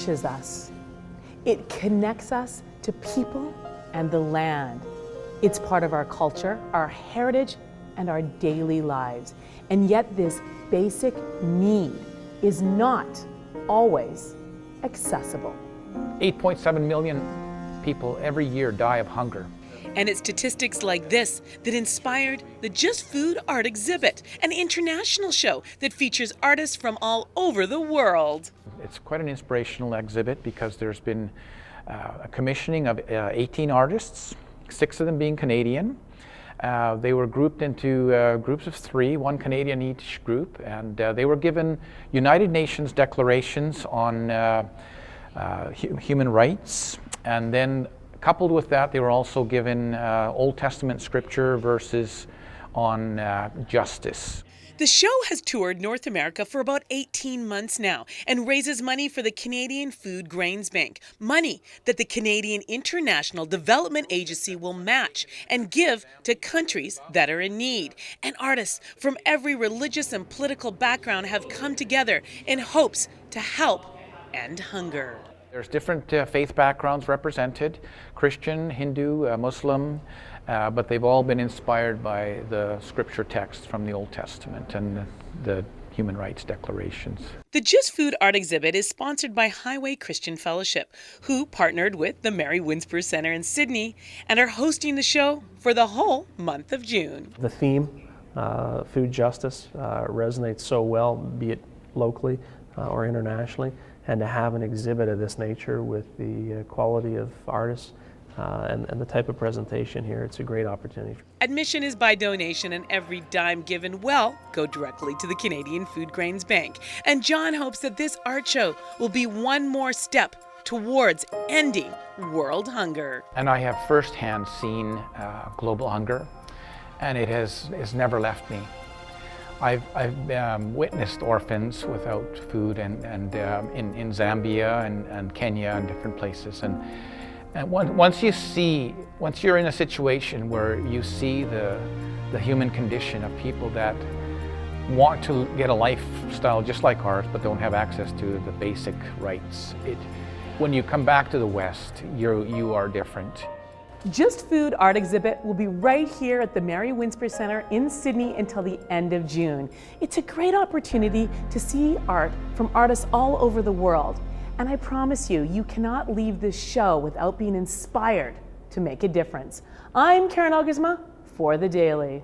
nourishes us. It connects us to people and the land. It's part of our culture, our heritage, and our daily lives. And yet this basic need is not always accessible. 8.7 million people every year die of hunger. And it's statistics like this that inspired the Just Food art exhibit, an international show that features artists from all over the world. It's quite an inspirational exhibit because there's been a commissioning of 18 artists, 6 of them being Canadian. They were grouped into groups of 3, 1 Canadian each group, and they were given United Nations declarations on human rights, and then coupled with that, they were also given Old Testament scripture verses on justice. The show has toured North America for about 18 months now and raises money for the Canadian Food Grains Bank, money that the Canadian International Development Agency will match and give to countries that are in need. And artists from every religious and political background have come together in hopes to help end hunger. There's different faith backgrounds represented, Christian, Hindu, Muslim, but they've all been inspired by the scripture texts from the Old Testament and the human rights declarations. The Just Food art exhibit is sponsored by Highway Christian Fellowship, who partnered with the Mary Winsper Centre in Sidney and are hosting the show for the whole month of June. The theme, food justice, resonates so well, be it locally or internationally, and to have an exhibit of this nature with the quality of artists and the type of presentation here, it's a great opportunity. Admission is by donation, and every dime given will go directly to the Canadian Food Grains Bank. And John hopes that this art show will be one more step towards ending world hunger. And I have firsthand seen global hunger, and it has never left me. I've witnessed orphans without food and in Zambia and Kenya and different places. And once you're in a situation where you see the human condition of people that want to get a lifestyle just like ours but don't have access to the basic rights, when you come back to the West, you are different. Just Food art exhibit will be right here at the Mary Winsper Centre in Sidney until the end of June. It's a great opportunity to see art from artists all over the world. And I promise you, you cannot leave this show without being inspired to make a difference. I'm Karen Elgersma for The Daily.